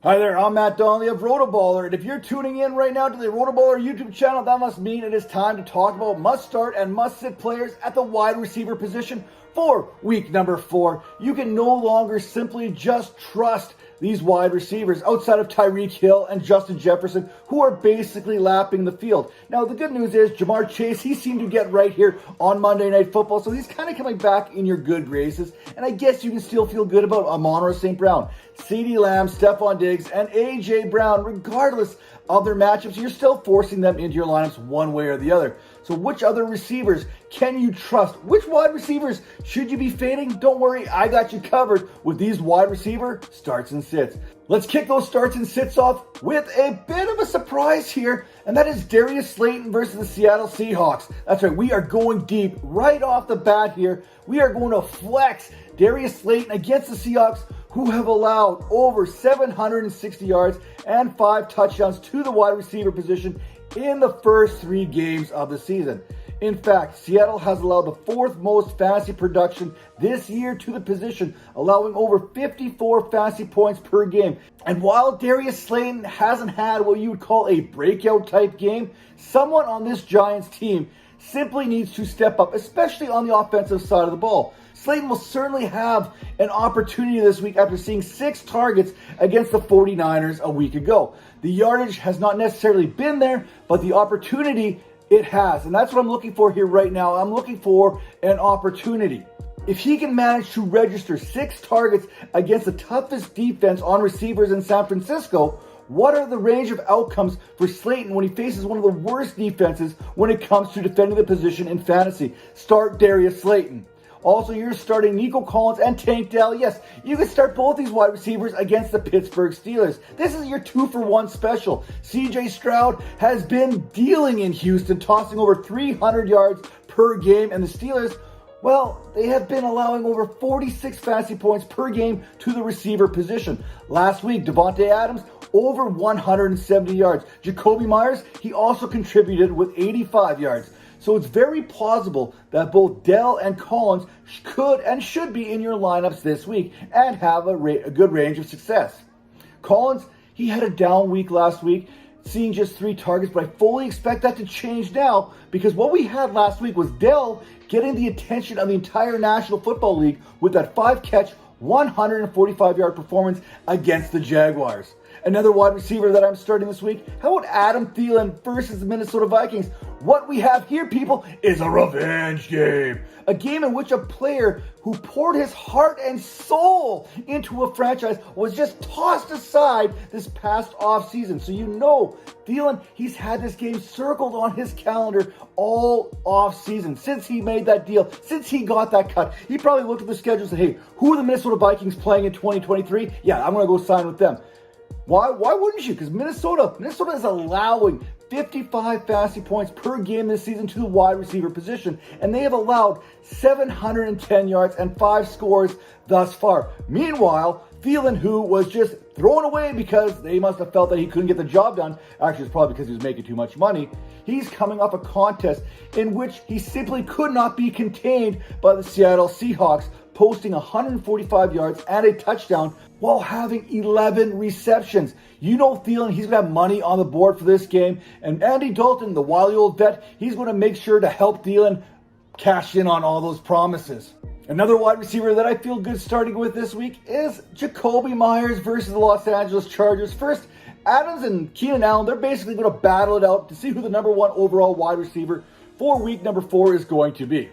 Hi there, I'm Matt Donnelly of RotoBaller, and if you're tuning in right now to the RotoBaller YouTube channel, that must mean it is time to talk about must-start and must-sit players at the wide receiver position for week number 4. You can no longer simply just trust these wide receivers outside of Tyreek Hill and Justin Jefferson, who are basically lapping the field. Now, the good news is Jamar Chase, he seemed to get right here on Monday Night Football, so he's kind of coming back in your good graces, and I guess you can still feel good about Amon-Ra St. Brown, CeeDee Lamb, Stephon Diggs, and A.J. Brown. Regardless of their matchups, you're still forcing them into your lineups one way or the other. So which other receivers can you trust? Which wide receivers should you be fading? Don't worry, I got you covered with these wide receiver starts and sits. Let's kick those starts and sits off with a bit of a surprise here, and that is Darius Slayton versus the Seattle Seahawks. That's right, we are going deep right off the bat here. We are going to flex Darius Slayton against the Seahawks, who have allowed over 760 yards and 5 touchdowns to the wide receiver position in the first 3 games of the season. In fact, Seattle has allowed the 4th most fantasy production this year to the position, allowing over 54 fantasy points per game. And while Darius Slayton hasn't had what you would call a breakout type game, someone on this Giants team simply needs to step up, especially on the offensive side of the ball. Slayton will certainly have an opportunity this week after seeing 6 targets against the 49ers a week ago. The yardage has not necessarily been there, but the opportunity, it has. And that's what I'm looking for here right now. I'm looking for an opportunity. If he can manage to register 6 targets against the toughest defense on receivers in San Francisco, what are the range of outcomes for Slayton when he faces one of the worst defenses when it comes to defending the position in fantasy? Start Darius Slayton. Also, you're starting Nico Collins and Tank Dell. Yes, you can start both these wide receivers against the Pittsburgh Steelers. This is your 2-for-1 special. CJ Stroud has been dealing in Houston, tossing over 300 yards per game, and the Steelers, well, they have been allowing over 46 fantasy points per game to the receiver position. Last week, Devontae Adams, over 170 yards. Jacoby Myers, he also contributed with 85 yards. So it's very plausible that both Dell and Collins could and should be in your lineups this week and have a good range of success. Collins, he had a down week last week, seeing just 3 targets, but I fully expect that to change now because what we had last week was Dell getting the attention of the entire National Football League with that 5-catch, 145-yard performance against the Jaguars. Another wide receiver that I'm starting this week, how about Adam Thielen versus the Minnesota Vikings? What we have here, people, is a revenge game. A game in which a player who poured his heart and soul into a franchise was just tossed aside this past offseason. So you know, Thielen, he's had this game circled on his calendar all offseason. Since he made that deal, since he got that cut, he probably looked at the schedule and said, hey, who are the Minnesota Vikings playing in 2023? Yeah, I'm going to go sign with them. Why wouldn't you? Because Minnesota is allowing 55 fantasy points per game this season to the wide receiver position, and they have allowed 710 yards and 5 scores thus far. Meanwhile, Thielen, who was just thrown away because they must have felt that he couldn't get the job done, actually it's probably because he was making too much money, he's coming off a contest in which he simply could not be contained by the Seattle Seahawks, posting 145 yards and a touchdown while having 11 receptions. You know Thielen, he's going to have money on the board for this game. And Andy Dalton, the wily old vet, he's going to make sure to help Thielen cash in on all those promises. Another wide receiver that I feel good starting with this week is Jacoby Myers versus the Los Angeles Chargers. First, Adams and Keenan Allen, they're basically going to battle it out to see who the number 1 overall wide receiver for week number 4 is going to be.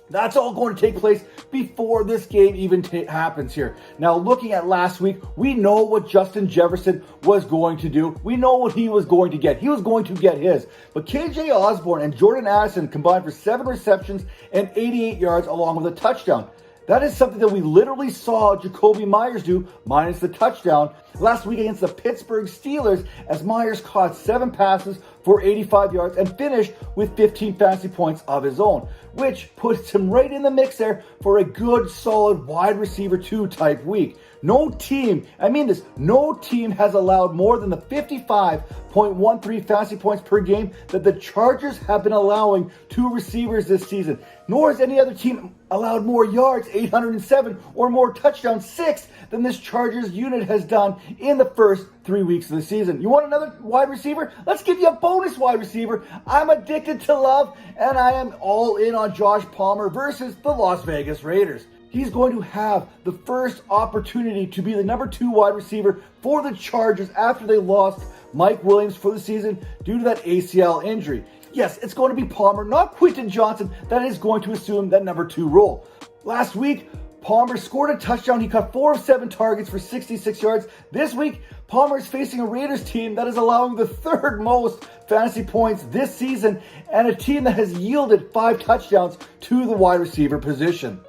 That's all going to take place before this game even happens here. Now, looking at last week, we know what Justin Jefferson was going to do. We know what he was going to get. He was going to get his. But KJ Osborne and Jordan Addison combined for 7 receptions and 88 yards along with a touchdown. That is something that we literally saw Jacoby Myers do, minus the touchdown, last week against the Pittsburgh Steelers, as Myers caught 7 passes for 85 yards and finished with 15 fantasy points of his own, which puts him right in the mix there for a good, solid wide receiver 2 type week. No team has allowed more than the 55.13 fantasy points per game that the Chargers have been allowing to receivers this season. Nor has any other team allowed more yards, 807, or more touchdowns, 6, than this Chargers unit has done in the first 3 weeks of the season. You want another wide receiver? Let's give you a bonus wide receiver. I'm addicted to love, and I am all in on Josh Palmer versus the Las Vegas Raiders. He's going to have the first opportunity to be the number 2 wide receiver for the Chargers after they lost Mike Williams for the season due to that ACL injury. Yes, it's going to be Palmer, not Quentin Johnson, that is going to assume that number 2 role. Last week, Palmer scored a touchdown. He caught 4 of 7 targets for 66 yards. This week, Palmer is facing a Raiders team that is allowing the 3rd most fantasy points this season and a team that has yielded 5 touchdowns to the wide receiver position.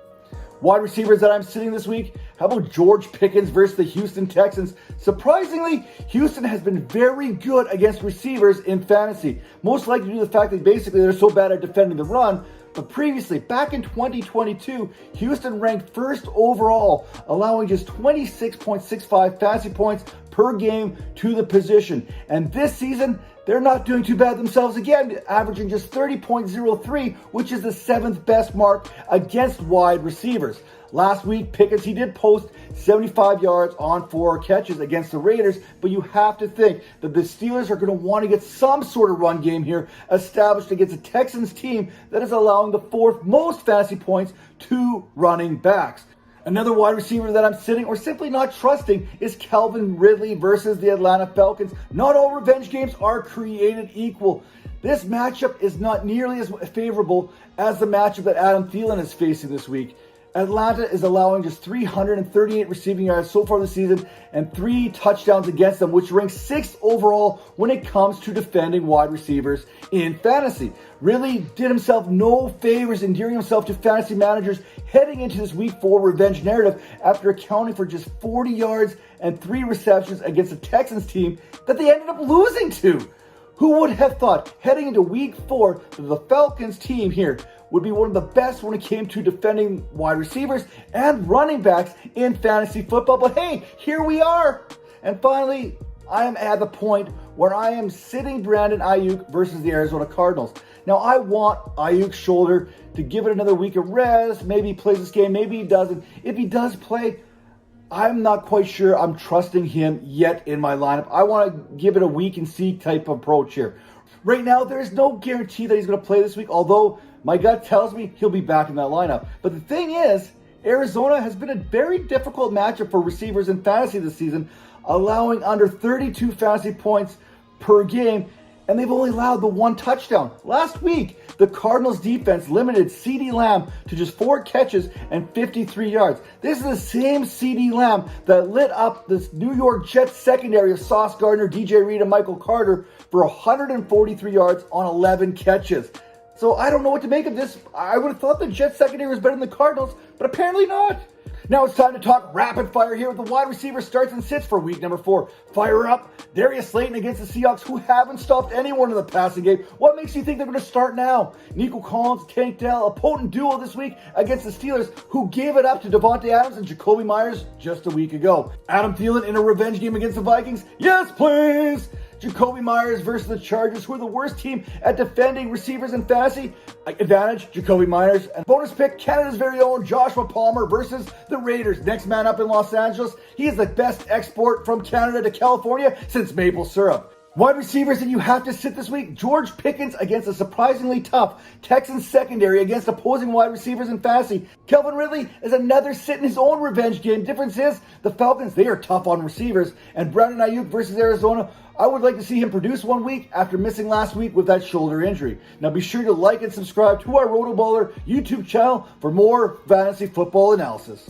Wide receivers that I'm sitting this week, how about George Pickens versus the Houston Texans? Surprisingly, Houston has been very good against receivers in fantasy. Most likely due to the fact that basically they're so bad at defending the run. But previously, back in 2022, Houston ranked 1st overall, allowing just 26.65 fantasy points per game to the position. And this season, they're not doing too bad themselves again, averaging just 30.03, which is the 7th best mark against wide receivers. Last week, Pickens, he did post 75 yards on 4 catches against the Raiders, but you have to think that the Steelers are going to want to get some sort of run game here established against a Texans team that is allowing the 4th most fantasy points to running backs. Another wide receiver that I'm sitting or simply not trusting is Kelvin Ridley versus the Atlanta Falcons. Not all revenge games are created equal. This matchup is not nearly as favorable as the matchup that Adam Thielen is facing this week. Atlanta is allowing just 338 receiving yards so far this season and 3 touchdowns against them, which ranks 6th overall when it comes to defending wide receivers in fantasy. Really did himself no favors endearing himself to fantasy managers heading into this week 4 revenge narrative after accounting for just 40 yards and 3 receptions against a Texans team that they ended up losing to. Who would have thought heading into week 4 that the Falcons team here would be one of the best when it came to defending wide receivers and running backs in fantasy football? But hey, here we are. And finally, I am at the point where I am sitting Brandon Ayuk versus the Arizona Cardinals. Now, I want Ayuk's shoulder to give it another week of rest. Maybe he plays this game, maybe he doesn't. If he does play, I'm not quite sure I'm trusting him yet in my lineup. I want to give it a week and see type of approach here. Right now, there's no guarantee that he's going to play this week, although my gut tells me he'll be back in that lineup. But the thing is, Arizona has been a very difficult matchup for receivers in fantasy this season, allowing under 32 fantasy points per game, and they've only allowed the 1 touchdown. Last week, the Cardinals defense limited CeeDee Lamb to just 4 catches and 53 yards. This is the same CeeDee Lamb that lit up this New York Jets secondary of Sauce Gardner, DJ Reed, and Michael Carter for 143 yards on 11 catches. So I don't know what to make of this. I would have thought the Jets secondary was better than the Cardinals, but apparently not. Now it's time to talk rapid fire here with the wide receiver starts and sits for week number 4. Fire up Darius Slayton against the Seahawks, who haven't stopped anyone in the passing game. What makes you think they're going to start now? Nico Collins, Dell, a potent duo this week against the Steelers, who gave it up to Davante Adams and Jacoby Myers just a week ago. Adam Thielen in a revenge game against the Vikings? Yes, please! Jacoby Myers versus the Chargers, who are the worst team at defending receivers in fantasy. Advantage, Jacoby Myers. And bonus pick, Canada's very own Joshua Palmer versus the Raiders. Next man up in Los Angeles. He is the best export from Canada to California since maple syrup. Wide receivers that you have to sit this week: George Pickens against a surprisingly tough Texans secondary against opposing wide receivers in fantasy. Kelvin Ridley is another sit in his own revenge game. Difference is, the Falcons, they are tough on receivers. And Brandon Ayuk versus Arizona, I would like to see him produce 1 week after missing last week with that shoulder injury. Now be sure to like and subscribe to our RotoBaller YouTube channel for more fantasy football analysis.